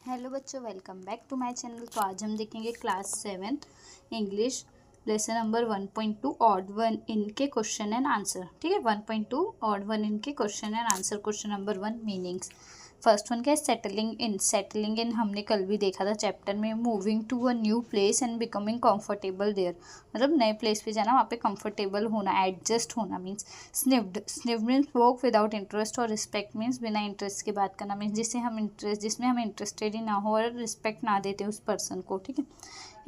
Hello बच्चों, welcome back to my channel. तो आज हम देखेंगे class 7 English lesson number 1.2 odd one इनके क्वेश्चन एंड आंसर। ठीक है, 1.2 ऑड वन इनके question and answer. Question number 1 meanings. First one क्या है? Settling in. सेटलिंग इन हमने कल भी देखा था चैप्टर में। Moving to a new place and becoming comfortable there, मतलब नए प्लेस पे जाना, वहाँ पे कंफर्टेबल होना, एडजस्ट होना means. Sniffed. Sniffed means walk without interest और रिस्पेक्ट मीन्स बिना इंटरेस्ट की बात करना, मीन्स जिसमें हम इंटरेस्टेड ही ना हो और रिस्पेक्ट ना देते उस पर्सन को। ठीक है।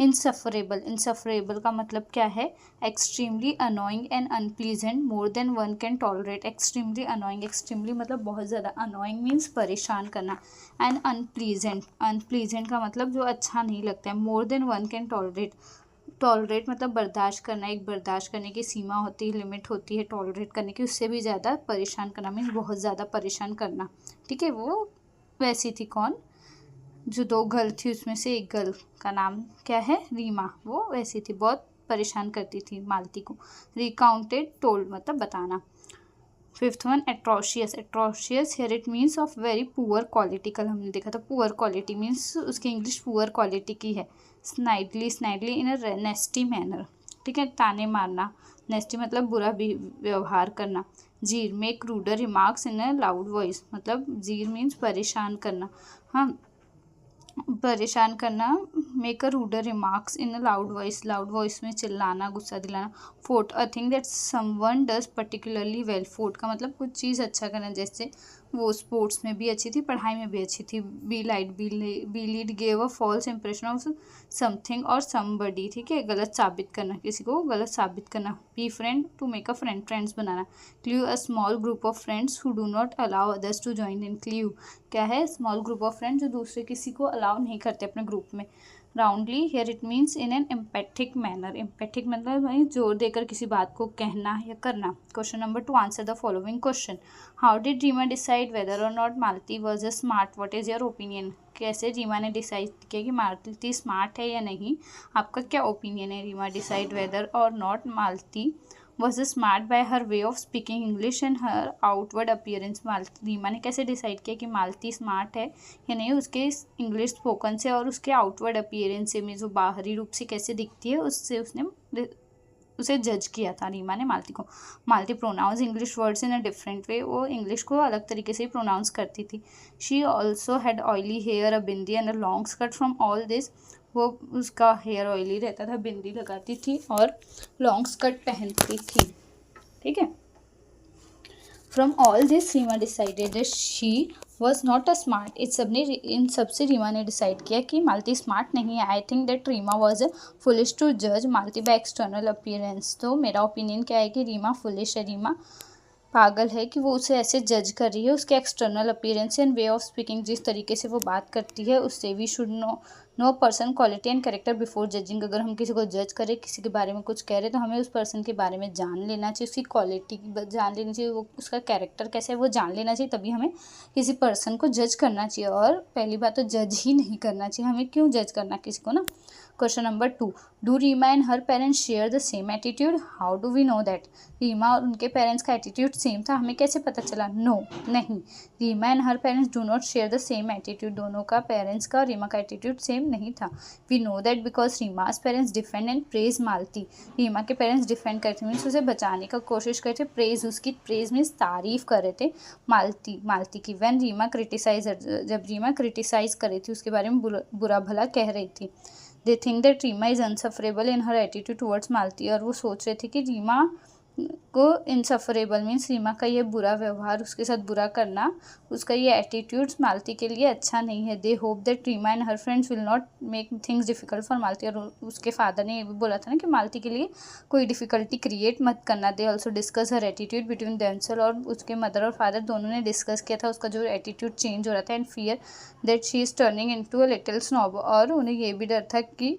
इनसफरेबल। इनसफरेबल का मतलब क्या है? Extremely annoying and unpleasant, more than one can tolerate. Extremely annoying, extremely मतलब बहुत ज़्यादा, अनोइंग मीन्स परेशान करना, एंड अनप्लीजेंट, अनप्लीजेंट का मतलब जो अच्छा नहीं लगता है। More than one can tolerate, tolerate मतलब बर्दाश्त करना, एक बर्दाश्त करने की सीमा होती है, लिमिट होती है टॉलरेट करने की, उससे भी ज़्यादा परेशान करना मीन्स बहुत ज़्यादा परेशान करना। ठीक है, वो वैसी थी। कौन? जो दो गर्ल थी उसमें से एक गर्ल का नाम क्या है? रीमा। वो वैसी थी, बहुत परेशान करती थी मालती को। रिकाउंटेड, टोल्ड मतलब बताना। Fifth one atrocious. Atrocious here it means of very poor quality. कल हमने देखा था पुअर क्वालिटी मीन्स उसकी इंग्लिश पुअर क्वालिटी की है। स्नाइडली, स्नाइडली इन अ नेस्टी मैनर। ठीक है, ताने मारना। नेस्टी मतलब बुरा व्यवहार करना। Jeer, make ruder remarks in a loud voice, मतलब जीर मीन्स परेशान करना। हाँ, परेशान करना। Make a ruder remarks in a loud voice, loud voice में चिल्लाना, गुस्सा दिलाना। Forte, a thing that someone does particularly well. Forte का मतलब कुछ चीज़ अच्छा करना, जैसे वो स्पोर्ट्स में भी अच्छी थी, पढ़ाई में भी अच्छी थी। Belittle, belied gave a false impression of something और समबडी। ठीक है, गलत साबित करना, किसी को गलत साबित करना। Befriend, to make a friend, friends बनाना। Clique, a small group of friends who do not allow others to join in. Clique क्या है? स्मॉल ग्रुप ऑफ फ्रेंड्स जो दूसरे किसी को अलाउ नहीं करते अपने ग्रुप में। Roundly here it means in an empathic manner. Empathic मतलब वही जोर देकर किसी बात को कहना या करना। Question number 2, answer the following question. How did Reema decide whether or not Malti was a smart? What is your opinion? कैसे रीमा ने डिसाइड किया कि मालती स्मार्ट है या नहीं? आपका क्या ओपिनियन है? Reema decide whether or not Malti was smart by her way of speaking English and her outward appearance. Reema ने कैसे डिसाइड किया कि मालती स्मार्ट है या नहीं? उसके इंग्लिश स्पोकन से और उसके आउटवर्ड अपीयरेंस से, में जो बाहरी रूप से कैसे दिखती है उससे उसने उसे जज किया था रीमा ने मालती को। Malti pronounce English words in a different way, वो इंग्लिश को अलग तरीके से प्रोनाउंस करती थी। She also had oily hair, a bindi and a long skirt. From all this, वो उसका हेयर ऑयली रहता था, बिंदी लगाती थी और लॉन्ग स्कर्ट पहनती थी। ठीक है। From all this Reema decided she was not a smart. इन सबसे रीमा ने डिसाइड किया कि मालती स्मार्ट नहीं है। I think that Reema was foolish to जज मालती बाय एक्सटर्नल अपीयरेंस। तो मेरा ओपिनियन क्या है कि रीमा फुलिश है, रीमा पागल है कि वो उसे ऐसे जज कर रही है उसके external appearance and way of speaking, जिस तरीके से वो बात करती है उससे। We should know person quality and character before judging. अगर हम किसी को जज करें, किसी के बारे में कुछ कह रहे हैं, तो हमें उस पर्सन के बारे में जान लेना चाहिए, उसकी क्वालिटी जान लेनी चाहिए, वो उसका कैरेक्टर कैसा है वो जान लेना चाहिए, तभी हमें किसी पर्सन को जज करना चाहिए। और पहली बात तो जज ही नहीं करना चाहिए, हमें क्यों जज करना किसी को ना। Question number 2, do Reema and her parents share the same attitude? How do we know that? Reema और उनके पेरेंट्स का एटीट्यूड सेम था, हमें कैसे पता चला? नो, नहीं। Reema and her parents do not share the same attitude. दोनों का, पेरेंट्स का और रीमा का एटीट्यूड सेम नहीं था। We know that because Reema's parents defend and praise Malti. Reema के पेरेंट्स डिफेंड करते मीन्स उसे बचाने का कोशिश करते, प्रेज उसकी, प्रेज मीन्स तारीफ कर रहे थे मालती की। व्हेन रीमा क्रिटिसाइज, जब रीमा क्रिटिसाइज कर रही थी, उसके बारे में बुरा भला कह रही थी। They think that Reema is insufferable in her attitude towards Malti. और वो सोच रहे थे कि रीमा को इनसफरेबल मीन्स रीमा का ये बुरा व्यवहार, उसके साथ बुरा करना, उसका ये एटीट्यूड्स मालती के लिए अच्छा नहीं है। They hope that Reema and her friends will not make things difficult for Malti. और उसके फादर ने ये भी बोला था ना कि मालती के लिए कोई डिफिकल्टी क्रिएट मत करना। They also discuss her attitude between themselves. और उसके मदर और फादर दोनों ने डिस्कस किया था उसका जो एटीट्यूड चेंज हो रहा था। And fear that she is turning into a little snob. और उन्हें ये भी डर था कि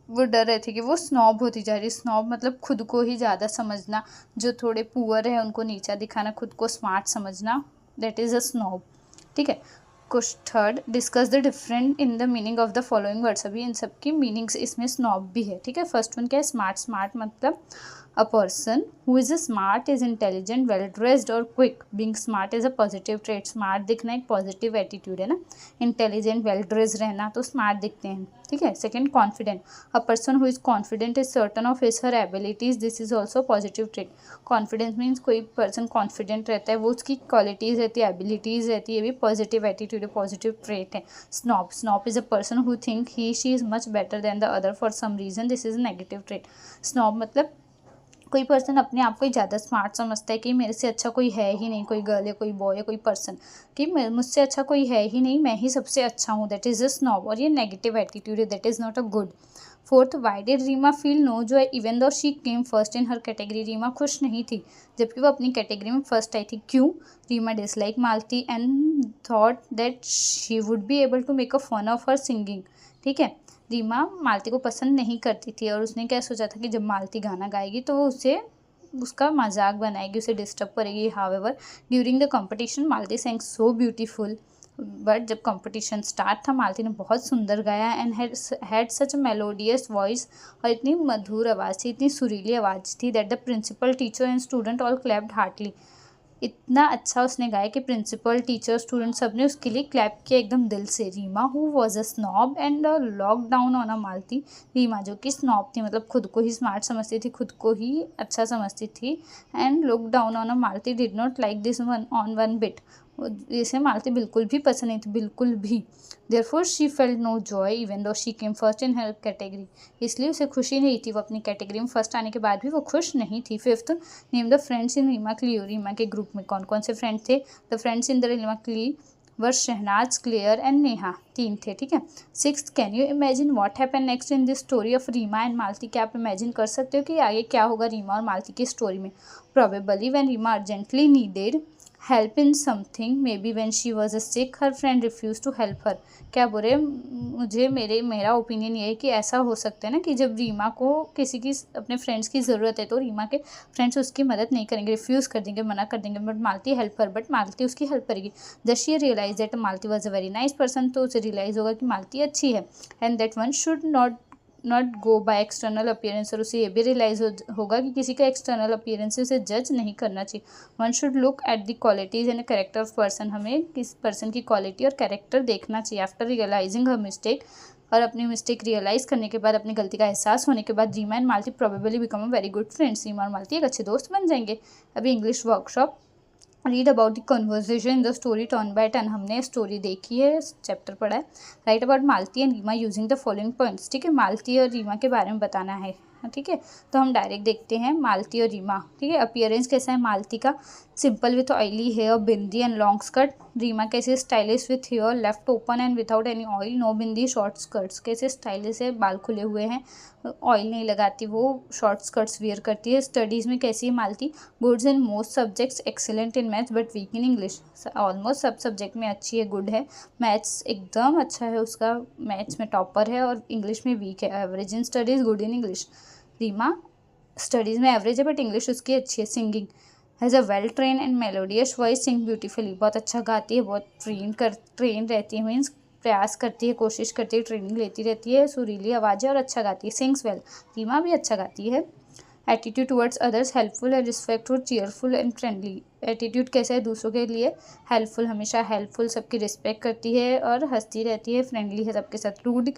वो डर रहे थे कि वो स्नॉब होती जा रही है। स्नॉब मतलब खुद को ही ज़्यादा समझना, जो थोड़े पुअर है उनको नीचा दिखाना, खुद को स्मार्ट समझना, दैट इज़ अ स्नॉब। ठीक है। कुछ third, discuss the different in the meaning of the following words. अभी इन सब की मीनिंग्स इसमें स्नॉब भी है। ठीक है। फर्स्ट वन क्या है? स्मार्ट। स्मार्ट मतलब A person who is smart is intelligent, well dressed or quick. Being smart is a positive trait. Smart दिखना एक positive attitude है ना. Intelligent, well dressed रहना तो smart दिखते हैं, ठीक है. Second, confident. A person who is confident is certain of his her abilities. This is also positive trait. Confidence means कोई person confident रहता है, वो उसकी qualities रहती है, abilities रहती है, ये भी positive attitude है, positive trait है. Snob. Snob is a person who think he she is much better than the other for some reason. This is a negative trait. Snob मतलब कोई पर्सन अपने आप को ही ज़्यादा स्मार्ट समझता है कि मेरे से अच्छा कोई है ही नहीं, कोई गर्ल या कोई बॉय या कोई पर्सन, कि मुझसे अच्छा कोई है ही नहीं, मैं ही सबसे अच्छा हूँ. दैट इज़ अ स्नॉब, और ये नेगेटिव एटीट्यूड है. That is not a good. Fourth, why did Reema feel no joy even though she came first in her category. Reema खुश नहीं थी जबकि वो अपनी कैटेगरी में फर्स्ट आई थी. क्यों? Reema dislike Malti and thought that she would be able to make a fun of her singing. ठीक है, रीमा मालती को पसंद नहीं करती थी और उसने क्या सोचा था कि जब मालती गाना गाएगी तो वो उसे उसका मजाक बनाएगी, उसे डिस्टर्ब करेगी. However during the competition Malti sang so beautiful. But जब कंपटीशन स्टार्ट था मालती ने बहुत सुंदर गाया and had such a melodious voice, और इतनी मधुर आवाज़ थी, इतनी सुरीली आवाज़ थी that the principal, teacher and student all clapped heartily. इतना अच्छा उसने गाया कि प्रिंसिपल, टीचर, स्टूडेंट सब ने उसके लिए क्लैप किया एकदम दिल से. Reema who was a snob and looked down on a Malti. Reema जो कि स्नॉब थी, मतलब खुद को ही स्मार्ट समझती थी, खुद को ही अच्छा समझती थी, and look down on a Malti did not like this one bit. इसे मालती बिल्कुल भी पसंद नहीं थी, बिल्कुल भी. Therefore she felt no joy even though she came first in her category. इसलिए उसे खुशी नहीं थी, वो अपनी कैटेगरी में फर्स्ट आने के बाद भी वो खुश नहीं थी. Fifth, name the friends in Reema clique. Reema के ग्रुप में कौन कौन से फ्रेंड थे? The friends in the Reema clique were Shehnaz, Claire and Neha. 3 थे, ठीक है. Sixth, can you imagine what happen next in this story of Reema and Malti. क्या आप इमेजिन कर सकते हो कि आगे क्या होगा रीमा और मालती की स्टोरी में? Probably when Reema urgently needed help in something, maybe when she was a sick her friend refuse to help her. क्या बोले, मेरा ओपिनियन ये है कि ऐसा हो सकता है ना कि जब रीमा को किसी की अपने फ्रेंड्स की ज़रूरत है तो रीमा के फ्रेंड्स उसकी मदद नहीं करेंगे, रिफ्यूज़ कर देंगे, मना कर देंगे, बट मालती हेल्प कर, बट मालती उसकी हेल्प करेगी. Just she realize that Malti was a very nice person, तो उसे रियलाइज़ होगा कि मालती अच्छी है, and that one should not go by external appearance. और उसे ये भी रियलाइज होगा कि किसी का एक्सटर्नल अपीयरेंस से उसे जज नहीं करना चाहिए. One should look at the qualities and character of person. हमें किस पर्सन की क्वालिटी और कैरेक्टर देखना चाहिए. आफ्टर रियलाइजिंग हर मिस्टेक, और अपनी मिस्टेक रियलाइज़ करने के बाद, अपनी गलती का एहसास होने के बाद, Reema and Malti probably become a very good friends. Reema और मालती एक अच्छे दोस्त बन जाएंगे. अभी English workshop, read about the conversation in the story turn by turn. हमने स्टोरी देखी है, चैप्टर पढ़ा है. Write about Malti and Reema using the following points. ठीक है, मालती और रीमा के बारे में बताना है. ठीक है, तो हम डायरेक्ट देखते हैं मालती और रीमा. ठीक है, अपीयरेंस कैसा है मालती का? Simple with oily hair, bindi and long skirt. Reema कैसे? Stylish with hair left open and without any oil, no bindi, short skirts. कैसे? स्टाइलिश है, बाल खुले हुए हैं, ऑयल नहीं लगाती, वो शॉर्ट स्कर्ट्स वियर करती है. स्टडीज़ में कैसी है Malti? Goods in most subjects, excellent in maths but weak in English. Almost सब सब्जेक्ट में अच्छी है, गुड है. मैथ्स एकदम अच्छा है उसका, मैथ्स में टॉपर है, और इंग्लिश में वीक है. Average in studies, good in English. Reema studies में एवरेज है बट इंग्लिश उसकी अच्छी है. Singing, has a well train and melodious voice, sing beautifully. बहुत अच्छा गाती है, बहुत ट्रेन रहती है, मीन्स प्रयास करती है, कोशिश करती है, ट्रेनिंग लेती रहती है, सुरीली आवाज़ है और अच्छा गाती है. सिंग्स वेल, रीमा भी अच्छा गाती है. Attitude towards others, helpful and respectful, cheerful and friendly. Attitude कैसा है दूसरों के लिए? हेल्पफुल, हमेशा हेल्पफुल, सबकी रिस्पेक्ट करती है और हंसती रहती है, फ्रेंडली है सबके साथ. Rude,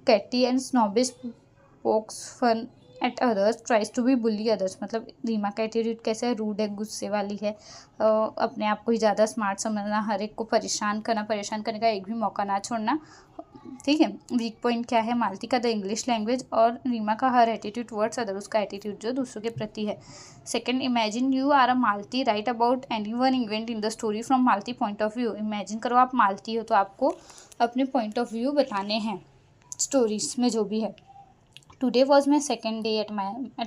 catty and snobbish, pokes fun at others, tries to be bully others. मतलब रीमा का एटीट्यूड कैसा है? रूड है, गुस्से वाली है, अपने आप को ही ज़्यादा स्मार्ट समझना, हर एक को परेशान करने का एक भी मौका ना छोड़ना. ठीक है. वीक पॉइंट क्या है मालती का? The English language. और रीमा का हर एटीट्यूड टुवर्ड्स अदर, उसका एटीट्यूड जो दूसरों के प्रति है. Second, imagine you are a Malti, write about any one event in the story from Malti point of view. Imagine करो आप मालती हो तो आपको अपने पॉइंट ऑफ व्यू बताने हैं स्टोरीज में जो भी है. Today was my second day at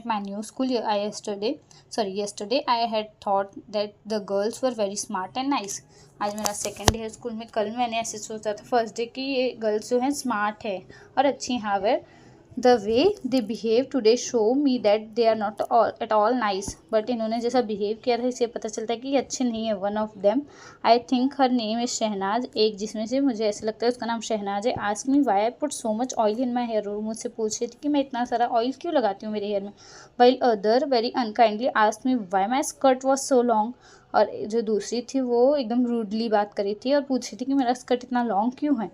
my new school. Yesterday I had thought that the girls were very smart and nice. आज मेरा सेकेंड डे है स्कूल में. कल मैंने ऐसे सोचा था फर्स्ट डे कि ये गर्ल्स जो हैं स्मार्ट है और अच्छी हैं. However the way they behave today show me that they are not at all nice. But इन्होंने जैसा बिहेव किया था इससे पता चलता है कि ये अच्छे नहीं है। One of them, I think her name is Shehnaz, एक जिसमें से मुझे ऐसा लगता है उसका नाम शहनाज है। Ask me why I put so much oil in my hair, और मुझसे पूछ रही थी कि मैं इतना सारा ऑयल क्यों लगाती हूँ मेरे हेयर में। While other very unkindly ask me why my skirt was so long, और जो दूसरी थी वो एकदम रूडली बात कर रही थी और पूछ रही थी कि मेरा स्कर्ट इतना लॉन्ग क्यों है।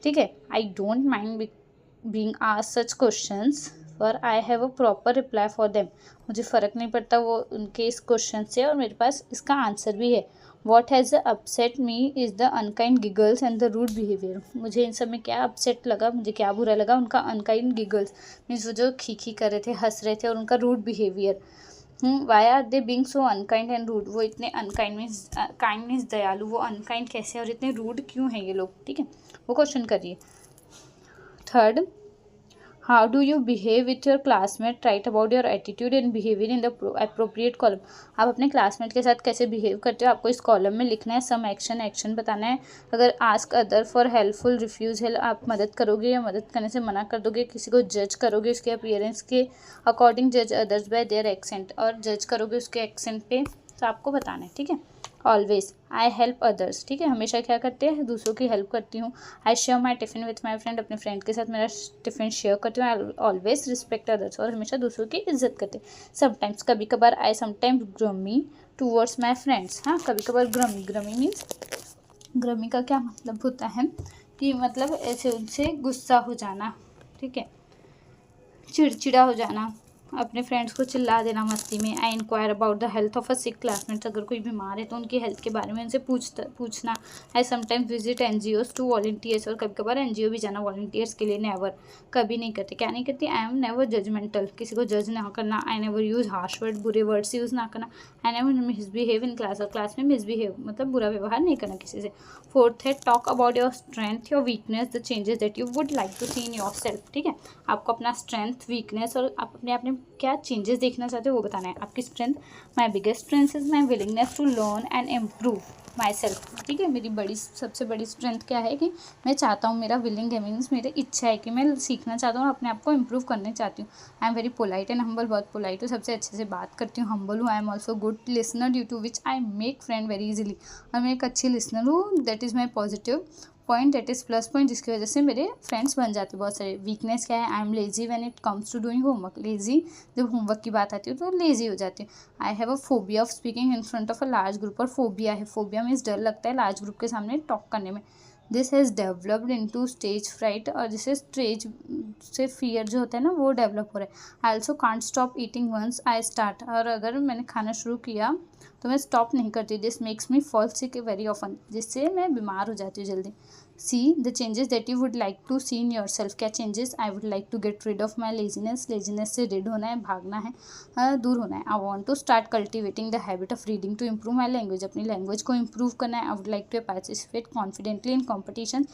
ठीक है, I don't mind being asked such questions for I have a proper reply for them, मुझे फ़र्क नहीं पड़ता वो उनके इस क्वेश्चन से और मेरे पास इसका आंसर भी है। What has upset me is the unkind giggles and the rude behavior, मुझे इन सब में क्या अपसेट लगा, मुझे क्या बुरा लगा, उनका अनकाइंड गिगल्स मीन्स वो जो खीखी कर रहे थे, हंस रहे थे, और उनका rude behaviour. Why are they being so unkind and rude, वो इतने अनकाइंड मीन्स काइंड मीन्स दयालु, वो अनकाइंड कैसे और इतने रूड क्यों हैं ये लोग। ठीक है, वो क्वेश्चन करिए। Third, how do you behave with your classmate, right about your attitude and behaviour in the appropriate column. आप अपने क्लासमेट के साथ कैसे बिहेव करते हो आपको इस कॉलम में लिखना है। सम एक्शन, एक्शन बताना है। अगर ask other for helpful, refuse help, आप मदद करोगे या मदद करने से मना कर दोगे। किसी को जज करोगे उसके अपीयरेंस के अकॉर्डिंग, जज अदर्स बाय देयर एक्सेंट, और जज करोगे उसके एक्सेंट पे, तो आपको बताना है। ठीक है, ऑलवेज आई हेल्प अदर्स, ठीक है, हमेशा क्या करते हैं, दूसरों की हेल्प करती हूँ। I share my tiffin with my friend, अपने फ्रेंड के साथ मेरा टिफ़िन शेयर करती हूँ। आई ऑलवेज रिस्पेक्ट अदर्स, और हमेशा दूसरों की इज्जत करते हैं। समटाइम्स, कभी कभार, I sometimes Grammy towards my friends, हाँ कभी कभार ग्रमी, ग्रमी मीन्स, ग्रमी का क्या मतलब होता है कि मतलब ऐसे उनसे गुस्सा हो जाना, ठीक है, चिड़चिड़ा हो जाना, अपने फ्रेंड्स को चिल्ला देना मस्ती में। I inquire about the health of a sick classmates, अगर कोई बीमार है तो उनकी हेल्थ के बारे में उनसे पूछना। I sometimes visit NGOs to volunteers, और कभी कभार NGO भी जाना वॉलंटियर्स के लिए। नेवर, कभी नहीं करते, क्या नहीं करती। आई एम नेवर जजमेंटल, किसी को जज ना करना। I never use harsh word, बुरे वर्ड्स यूज़ ना करना। I never misbehave in class, और क्लास में मिसबिहेव मतलब बुरा व्यवहार नहीं करना किसी से। फोर्थ है, talk about your strength, your weakness, the changes that you would like to see in your self. ठीक है, आपको अपना स्ट्रेंथ, वीकनेस और आप अपने क्या चेंजेस देखना चाहते हो वो बताना है। आपकी strength, my biggest strength is my willingness to learn and improve my self. ठीक है, मेरी सबसे बड़ी स्ट्रेंथ क्या है कि मैं चाहता हूँ, मेरा विलिंग है मीन्स मेरी इच्छा है कि मैं सीखना चाहता हूँ और अपने आप को इम्प्रूव करना चाहती हूँ। I am very polite and humble, बहुत पोलाइट हूँ, सबसे अच्छे से बात करती हूँ, हम्बल हूँ। I am also good listener, due to which I make friend very easily, और मैं एक अच्छी लिसनर हूँ, that is my positive point, that is plus point, जिसकी वजह से मेरे फ्रेंड्स बन जाते बहुत सारे। वीकनेस क्या है, I am lazy when it comes to doing homework, lazy जब होमवर्क की बात आती है तो लेजी हो जाती है। I have a phobia of speaking in front of a large group, और फोबिया है, फोबिया मीन्स डर लगता है लार्ज ग्रुप के सामने टॉक करने में। This has developed into stage fright, और जिससे स्टेज से फियर जो होता है ना वो डेवलप हो रहा है। I also can't stop eating once I start, और अगर मैंने खाना शुरू किया तो मैं स्टॉप नहीं करती। This makes me fall sick very often, जिससे मैं बीमार हो जाती हूँ जल्दी। See the changes that you would like to see in your self, क्या changes, I would like to get rid of my laziness, laziness से रिड होना है, भागना है, दूर होना है। I want to start cultivating the habit of reading to improve my language, अपनी लैंग्वेज को इम्प्रूव करना है। आई would like to participate confidently in competition,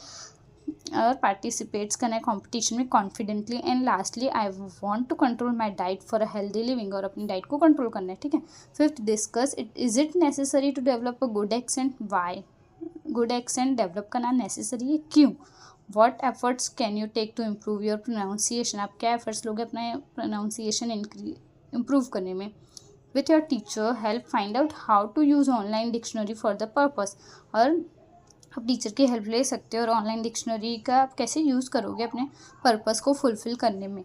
और पार्टिसिपेट्स करना है कॉम्पिटिशन में confidently. And lastly, I want to control my diet for a healthy living, और अपनी डाइट को कंट्रोल करना है। ठीक है, fifth, discuss it, is it necessary to develop a good accent, why, good accent develop करना नेसेसरी है, क्यों। What efforts can you take to improve your pronunciation, आप क्या एफर्ट्स लोगे अपना प्रोनाउंसिएशन इम्प्रूव करने में। With your teacher help find out how to use online dictionary for the purpose, और आप टीचर की हेल्प ले सकते हो और ऑनलाइन डिक्शनरी का आप कैसे यूज़ करोगे अपने पर्पस को फुलफिल करने में।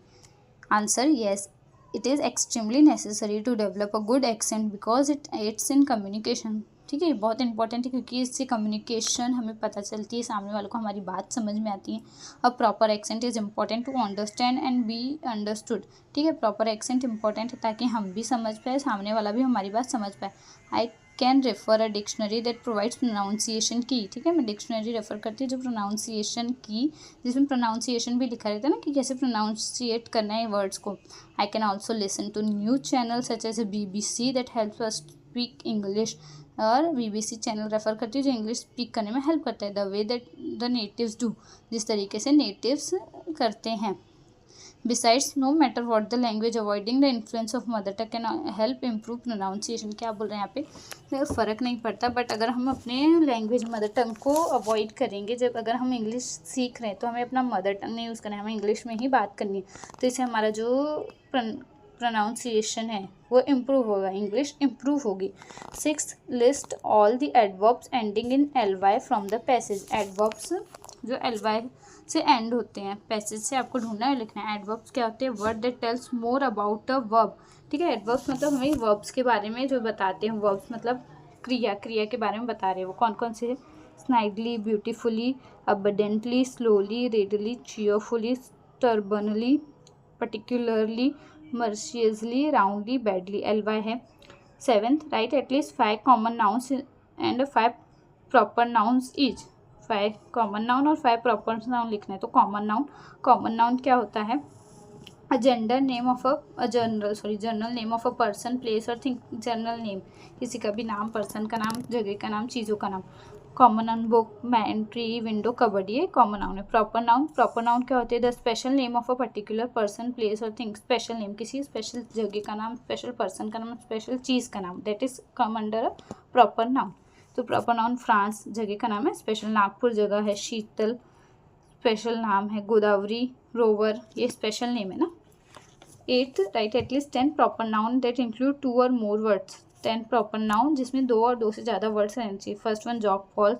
Answer, yes, it is extremely necessary to develop a good accent because it aids in communication. ठीक है, बहुत इंपॉर्टेंट है क्योंकि इससे कम्युनिकेशन हमें पता चलती है, सामने वालों को हमारी बात समझ में आती है। A proper accent is important to understand and be understood. ठीक है, प्रॉपर एक्सेंट इंपॉर्टेंट है ताकि हम भी समझ पाए, सामने वाला भी हमारी बात समझ पाए। I can refer a dictionary that provides pronunciation की। ठीक है, मैं डिक्शनरी रेफर करती हूँ जो प्रोनाउंसिएशन की, जिसमें प्रोनाउंसिएशन भी लिखा रहता है ना कि कैसे प्रोनाउंसिएट करना है वर्ड्स को। I can also listen to news channel such as BBC that helps us speak English, और BBC चैनल रेफर करती हूँ जो इंग्लिश स्पीक करने में हेल्प करता है। The way that the natives do, जिस तरीके से नेटिव्स करते हैं। Besides no matter what the language avoiding the influence of mother tongue can help improve pronunciation. क्या बोल रहे हैं यहाँ पे, फ़र्क नहीं पड़ता, बट अगर हम अपने लैंग्वेज मदर टंग को अवॉइड करेंगे, जब अगर हम इंग्लिश सीख रहे हैं तो हमें अपना मदर टंग नहीं यूज़ करना है, हमें इंग्लिश में ही बात करनी है, तो इससे हमारा जो प्रोनाउंसिएशन है वो इम्प्रूव होगा, इंग्लिश इम्प्रूव होगी। 6 list all the adverbs ending in ly from the passage. Adverbs जो ly से एंड होते हैं, पैसेज से आपको ढूंढना है, लिखना है। एडवर्ब्स क्या होते हैं, word that tells more about a verb, ठीक है। एडवर्ब्स मतलब हमें वर्ब्स के बारे में जो बताते हैं, वर्ब्स मतलब क्रिया के बारे में बता रहे हैं। वो कौन कौन से, snidely, beautifully, abundantly, slowly, readily, cheerfully, stubbornly, particularly, mercifully, roundly, badly, ly है। 7th, write at least 5 common nouns and 5 proper nouns each. 5 common noun और 5 प्रॉपर नाउन लिखना है। तो कॉमन नाउन क्या होता है, a general name of general name of a person, place और thing. General name किसी का भी नाम, पर्सन का नाम, जगह का नाम, चीज़ों का नाम। Common noun book, man, tree, window, cupboard, ये कॉमन नाउन है। प्रॉपर नाउन क्या होते हैं, the special name of a particular person, place और थिंग। स्पेशल नेम किसी स्पेशल जगह का नाम, स्पेशल पर्सन का नाम, स्पेशल चीज़ का नाम, that is come under a proper noun. तो प्रॉपर नाउन फ्रांस जगह का नाम है, स्पेशल नागपुर जगह है, शीतल स्पेशल नाम है, गोदावरी, रोवर ये स्पेशल नेम है ना। 8th, right at least 10 proper noun that include 2 और मोर वर्ड्स। 10 प्रॉपर नाउन जिसमें 2 और 2 से ज़्यादा वर्ड्स रहने चाहिए। First one Jog Falls,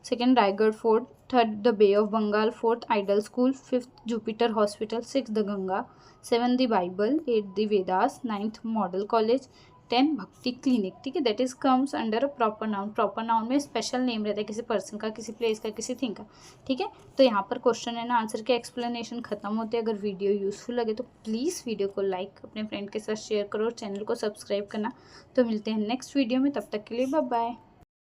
second Raigad Fort, third the Bay of Bengal, fourth Ideal School, fifth Jupiter Hospital, 6 the Ganga, 7 the Bible, 8 the Vedas, 9th Model College, 10 Bhakti Clinic, ठीक है। That is comes under a proper noun. Proper noun में special name रहता है किसी person का, किसी place का, किसी थिंग का, ठीक है। तो यहाँ पर क्वेश्चन एंड आंसर के एक्सप्लेनेशन खत्म होते हैं। अगर वीडियो यूजफुल लगे तो प्लीज़ वीडियो को लाइक, अपने फ्रेंड के साथ शेयर करो और चैनल को सब्सक्राइब करना। तो मिलते हैं नेक्स्ट वीडियो में, तब तक के लिए बाय बाय।